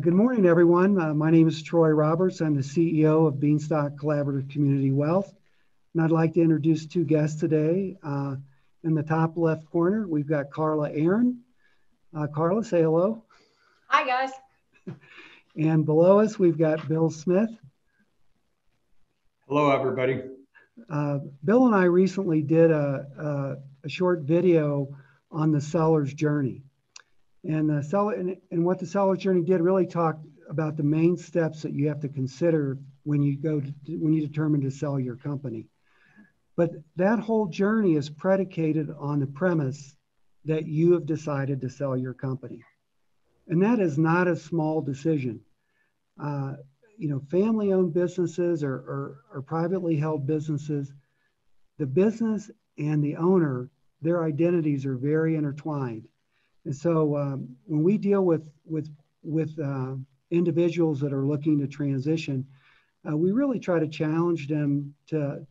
Good morning, everyone. My name is Troy Roberts. I'm the CEO of Beanstalk Collaborative Community Wealth. And I'd like to introduce two guests today. In the top left corner, we've got Karla Aaron. Karla, say hello. Hi, guys. And below us, we've got Bill Smith. Hello, everybody. Bill and I recently did a short video on the seller's journey. And what the seller's journey did really talk about the main steps that you have to consider when you determine to sell your company. But that whole journey is predicated on the premise that you have decided to sell your company. And that is not a small decision. Family-owned businesses or privately held businesses, the business and the owner, their identities are very intertwined. And so when we deal with individuals that are looking to transition, we really try to challenge them to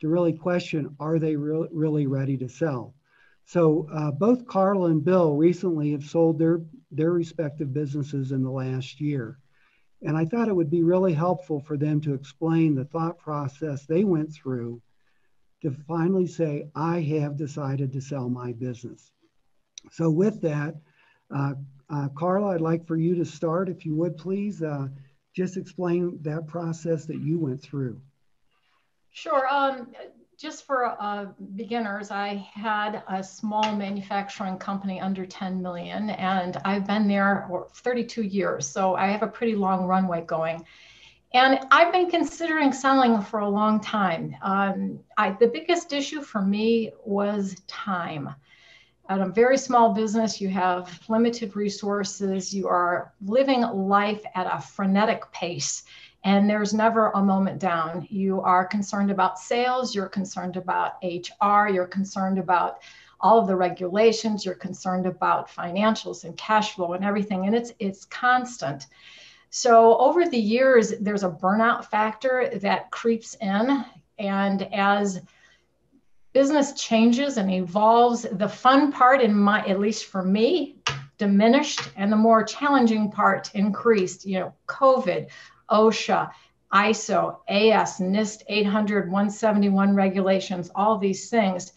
really question, are they really ready to sell? So both Karla and Bill recently have sold their respective businesses in the last year. And I thought it would be really helpful for them to explain the thought process they went through to finally say, I have decided to sell my business. So with that, Karla, I'd like for you to start, if you would, please. Just explain that process that you went through. Sure. Just for beginners, I had a small manufacturing company under 10 million, and I've been there for 32 years. So I have a pretty long runway going. And I've been considering selling for a long time. The biggest issue for me was time. At a very small business, you have limited resources. You are living life at a frenetic pace, and there's never a moment down. You are concerned about sales, you're concerned about HR, you're concerned about all of the regulations, you're concerned about financials and cash flow and everything, and it's constant. So over the years, there's a burnout factor that creeps in, and as business changes and evolves, the fun part at least for me, diminished, and the more challenging part increased. COVID, OSHA, ISO, AS, NIST 800, 171 regulations, all these things.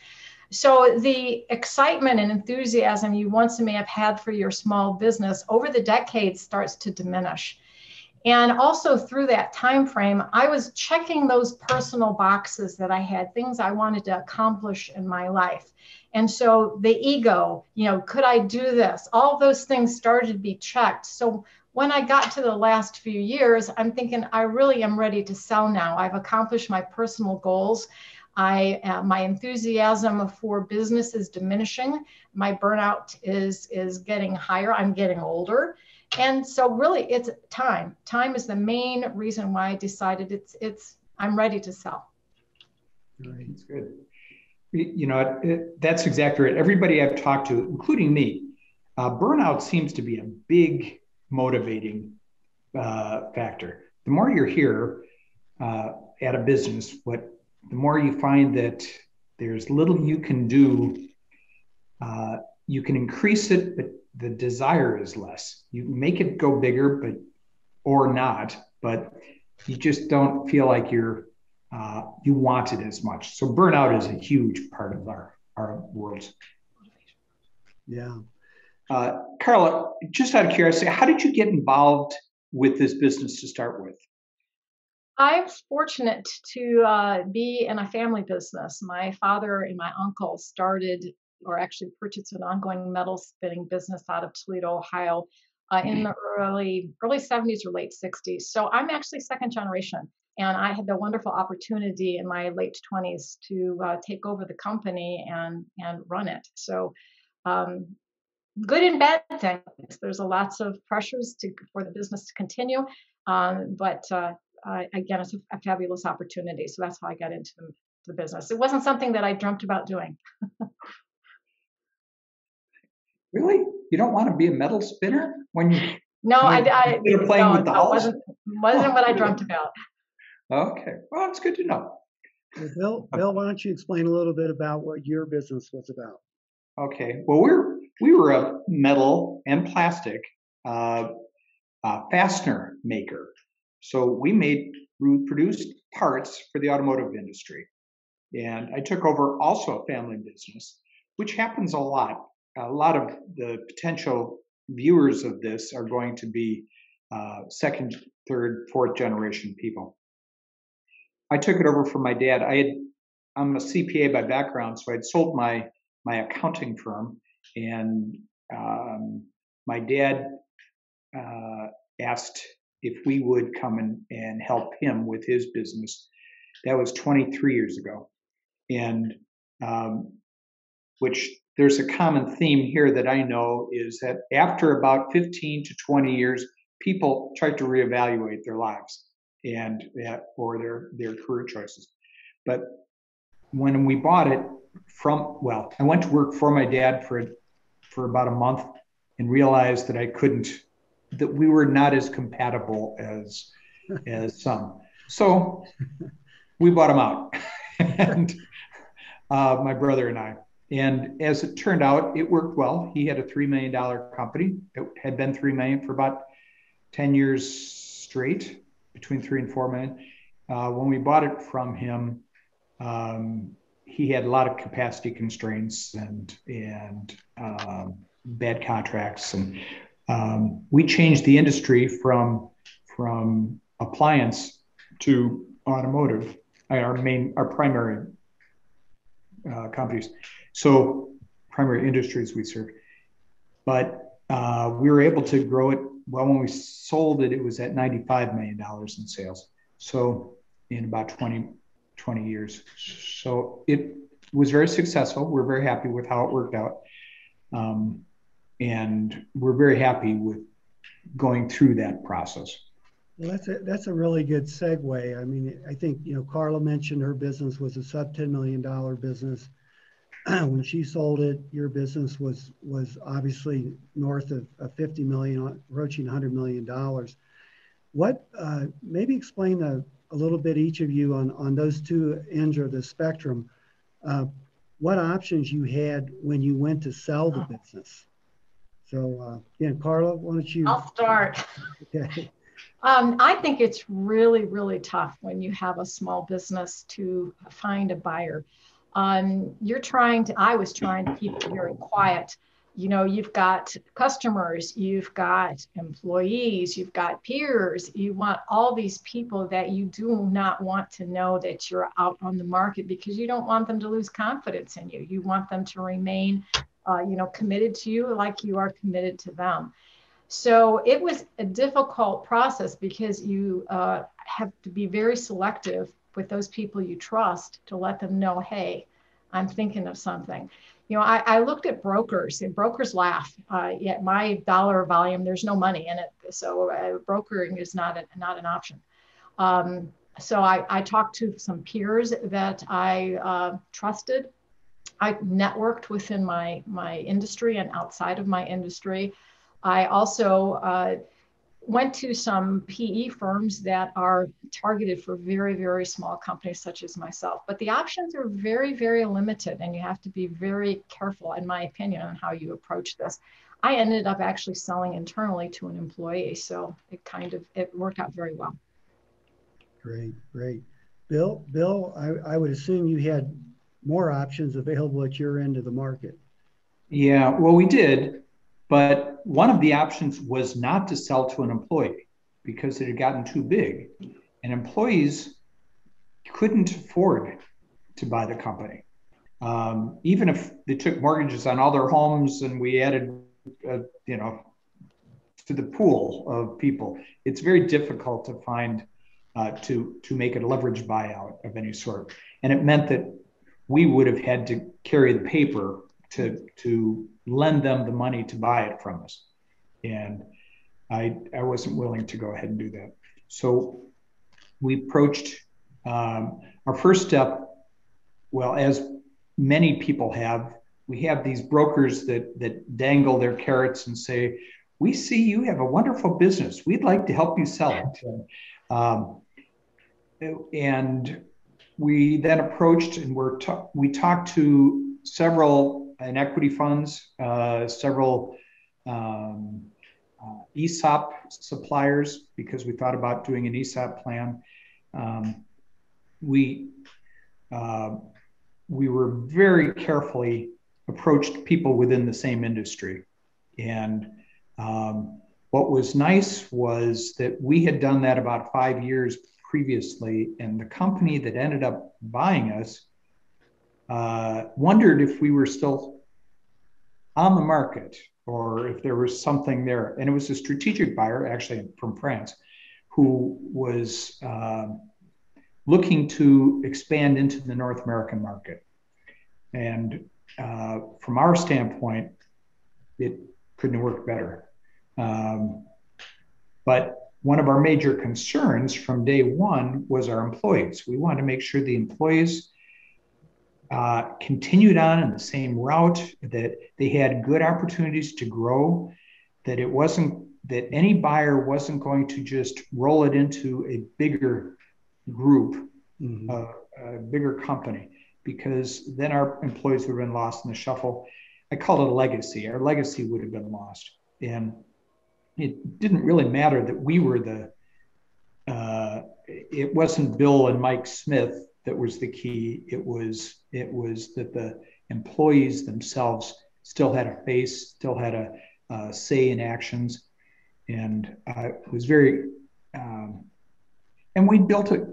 So the excitement and enthusiasm you once may have had for your small business over the decades starts to diminish. And also through that time frame, I was checking those personal boxes that I had, things I wanted to accomplish in my life. And so the ego, could I do this? All those things started to be checked. So when I got to the last few years, I'm thinking I really am ready to sell now. I've accomplished my personal goals. My enthusiasm for business is diminishing. My burnout is getting higher. I'm getting older. And so really it's time. Time is the main reason why I decided I'm ready to sell. Right. That's good. That's exactly right. Everybody I've talked to, including me, burnout seems to be a big motivating factor. The more you're here at a business, the more you find that there's little you can do. You can increase it, but the desire is less. You can make it go bigger, or not, but you just don't feel like you want it as much. So burnout is a huge part of our world. Yeah. Karla, just out of curiosity, how did you get involved with this business to start with? I was fortunate to be in a family business. My father and my uncle started or actually purchased an ongoing metal spinning business out of Toledo, Ohio in the early 70s or late 60s. So I'm actually second generation. And I had the wonderful opportunity in my late 20s to take over the company and run it. So good and bad things. There's lots of pressures for the business to continue. But again, it's a fabulous opportunity. So that's how I got into the business. It wasn't something that I dreamt about doing. Really? You don't want to be a metal spinner when you? No, you're playing with dolls? Wasn't what I dreamt about. Okay, well, it's good to know. Bill, why don't you explain a little bit about what your business was about? Okay, well, we were a metal and plastic fastener maker. So we produced parts for the automotive industry. And I took over also a family business, which happens a lot. A lot of the potential viewers of this are going to be second, third, fourth generation people. I took it over from my dad. I'm a CPA by background, so I'd sold my accounting firm, and my dad asked if we would come and help him with his business. That was 23 years ago. And which there's a common theme here that I know is that after about 15 to 20 years, people try to reevaluate their lives or their career choices. But when we bought it I went to work for my dad for about a month and realized that we were not as compatible as some. So we bought him out, and my brother and I. And as it turned out, it worked well. He had a $3 million company. It had been $3 million for about 10 years straight, between 3 and 4 million. When we bought it from him, he had a lot of capacity constraints and bad contracts. And we changed the industry from appliance to automotive, our primary companies. So primary industries we serve. But we were able to grow it. Well, when we sold it, it was at $95 million in sales. So in about 20 years. So it was very successful. We're very happy with how it worked out. And we're very happy with going through that process. Well, that's a really good segue. I mean, I think, Karla mentioned her business was a sub $10 million business. When she sold it, your business was obviously north of 50 million, approaching $100 million. What, maybe explain a little bit, each of you, on those two ends of the spectrum, what options you had when you went to sell the business. So again, Karla, why don't you? I'll start. Okay. I think it's really, really tough when you have a small business to find a buyer. I was trying to keep it very quiet. You've got customers, you've got employees, you've got peers. You want all these people that you do not want to know that you're out on the market, because you don't want them to lose confidence in you. You want them to remain, committed to you like you are committed to them. So it was a difficult process, because you have to be very selective with those people you trust to let them know, hey, I'm thinking of something. I looked at brokers, and brokers laugh. Yet my dollar volume, there's no money in it. So brokering is not an option. So I talked to some peers that I trusted. I networked within my industry and outside of my industry. I also went to some PE firms that are targeted for very, very small companies such as myself. But the options are very, very limited, and you have to be very careful, in my opinion, on how you approach this. I ended up actually selling internally to an employee, so it worked out very well. Great. Bill, I would assume you had more options available at your end of the market. Yeah, well, we did. But one of the options was not to sell to an employee, because it had gotten too big, and employees couldn't afford to buy the company. Even if they took mortgages on all their homes and we added, to the pool of people, it's very difficult to find, to make a leveraged buyout of any sort. And it meant that we would have had to carry the paper to lend them the money to buy it from us. And I wasn't willing to go ahead and do that. So we approached our first step. Well, as many people have, we have these brokers that dangle their carrots and say, we see you have a wonderful business. We'd like to help you sell it. And we then approached, and we talked to several equity funds, several ESOP suppliers because we thought about doing an ESOP plan. We were very carefully approached people within the same industry. And what was nice was that we had done that about 5 years previously, and the company that ended up buying us wondered if we were still on the market or if there was something there. And it was a strategic buyer, actually from France, who was looking to expand into the North American market. And from our standpoint, it couldn't have worked better. But one of our major concerns from day one was our employees. We wanted to make sure the employees continued on in the same route, that they had good opportunities to grow, that it wasn't, that any buyer wasn't going to just roll it into a bigger group, a bigger company, because then our employees would have been lost in the shuffle. I call it a legacy. Our legacy would have been lost. And it didn't really matter that we were it wasn't Bill and Mike Smith that was the key. It was that the employees themselves still had a face, still had a say in actions. And it was very, and we built a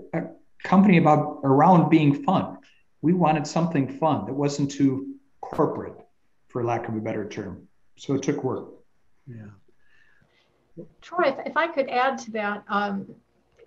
company around being fun. We wanted something fun that wasn't too corporate, for lack of a better term. So it took work. Yeah. Troy, if I could add to that,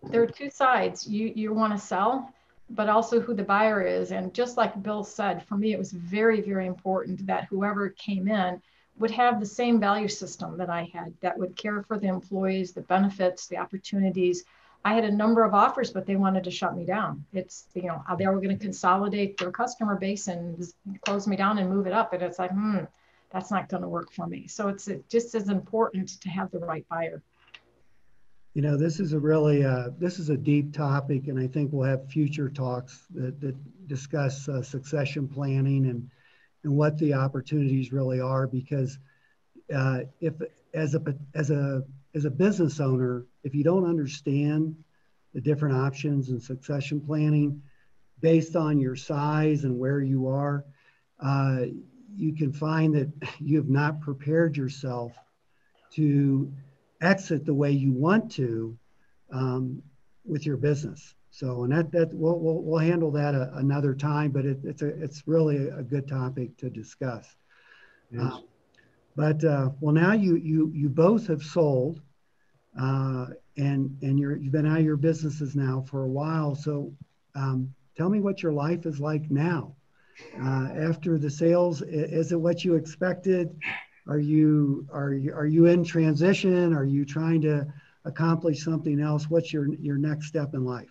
there are two sides. You want to sell, but also who the buyer is. And just like Bill said, for me, it was very, very important that whoever came in would have the same value system that I had, that would care for the employees, the benefits, the opportunities. I had a number of offers, but they wanted to shut me down. It's, they were going to consolidate their customer base and close me down and move it up. And it's like, that's not going to work for me. So it's just as important to have the right buyer. This is a deep topic, and I think we'll have future talks that discuss succession planning and what the opportunities really are. Because if as a business owner, if you don't understand the different options in succession planning based on your size and where you are, you can find that you have not prepared yourself to exit the way you want to with your business. So, and that we'll handle that another time, but it's really a good topic to discuss. Yes. But now you both have sold, and you've been out of your businesses now for a while. So tell me what your life is like now. After the sales, is it what you expected? Are you in transition? Are you trying to accomplish something else? What's your next step in life?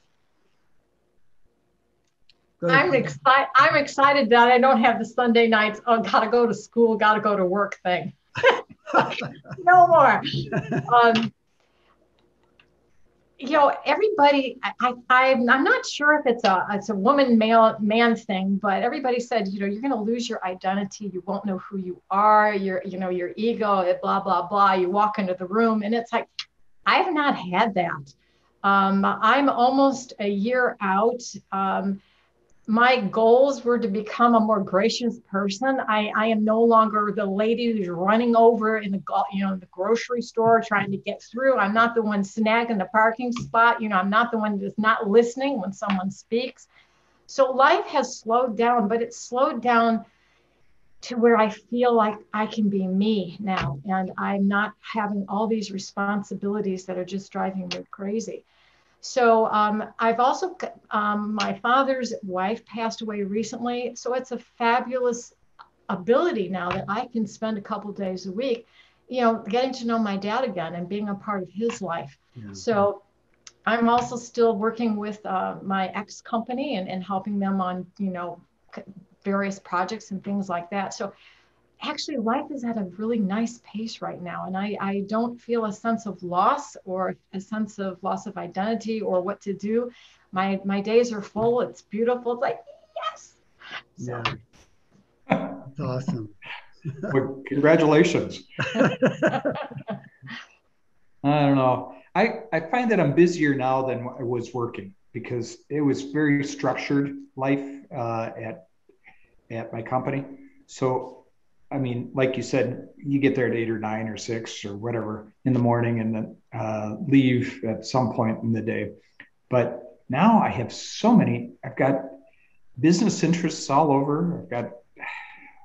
I'm excited that I don't have the Sunday nights, gotta go to school, gotta go to work thing. No more. Everybody, I'm not sure if it's a woman, man thing, but everybody said, you're going to lose your identity. You won't know who you are. Your ego, blah, blah, blah. You walk into the room and it's like, I have not had that. I'm almost a year out. My goals were to become a more gracious person. I am no longer the lady who's running over in the grocery store trying to get through. I'm not the one snagging the parking spot. I'm not the one that's not listening when someone speaks. So life has slowed down, but it's slowed down to where I feel like I can be me now. And I'm not having all these responsibilities that are just driving me crazy. So I've also, my father's wife passed away recently. So it's a fabulous ability now that I can spend a couple of days a week, getting to know my dad again and being a part of his life. Yeah. So I'm also still working with my ex company and helping them on, various projects and things like that. So actually life is at a really nice pace right now. And I don't feel a sense of loss or a sense of loss of identity or what to do. My days are full. It's beautiful. It's like, yes. So. Yeah. That's awesome. Well, congratulations. I don't know. I find that I'm busier now than I was working because it was very structured life at my company. So, I mean, like you said, you get there at 8 or 9 or 6 or whatever in the morning, and then leave at some point in the day. But now I have so many. I've got business interests all over.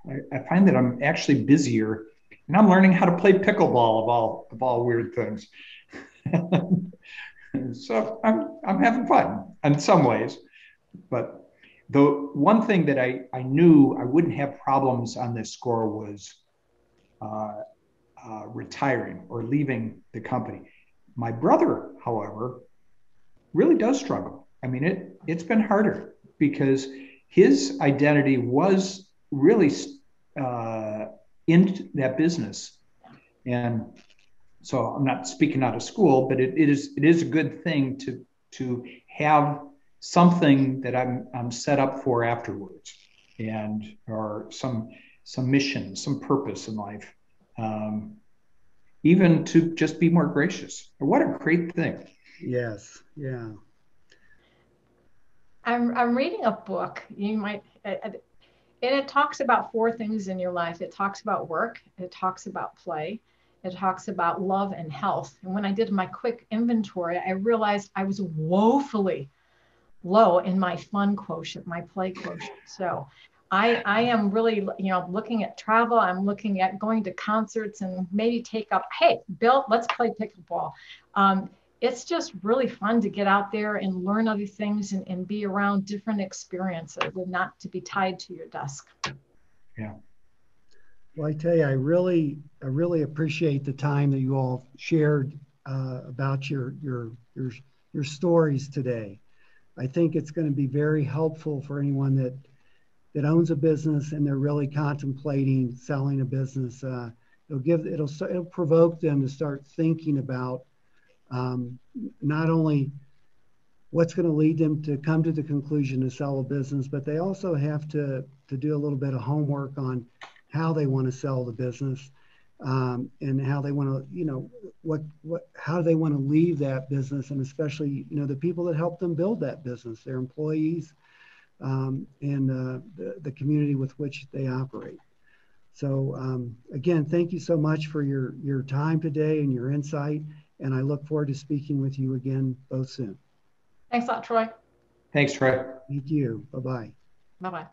I find that I'm actually busier, and I'm learning how to play pickleball of all weird things. So I'm having fun in some ways. But the one thing that I knew I wouldn't have problems on this score was uh, retiring or leaving the company. My brother, however, really does struggle. I mean, it's been harder because his identity was really uh, in that business, and so I'm not speaking out of school, but it is a good thing to have something that I'm set up for afterwards, and or some mission, some purpose in life, um, even to just be more gracious. What a great thing! Yes, yeah. I'm reading a book. You might, and it talks about four things in your life. It talks about work. It talks about play. It talks about love and health. And when I did my quick inventory, I realized I was woefully low in my fun quotient, my play quotient. So I am really, looking at travel. I'm looking at going to concerts and maybe take up, hey, Bill, let's play pickleball. Um, it's just really fun to get out there and learn other things and be around different experiences and not to be tied to your desk. Yeah. Well, I tell you, I really appreciate the time that you all shared about your stories today. I think it's going to be very helpful for anyone that owns a business and they're really contemplating selling a business. It'll provoke them to start thinking about um, not only what's going to lead them to come to the conclusion to sell a business, but they also have to do a little bit of homework on how they want to sell the business, and how they want to, how they want to leave that business, and especially, the people that help them build that business, their employees, and the community with which they operate. So again, thank you so much for your time today and your insight, and I look forward to speaking with you again both soon. Thanks a lot, Troy. Thanks, Troy. Thank you. Bye-bye. Bye-bye.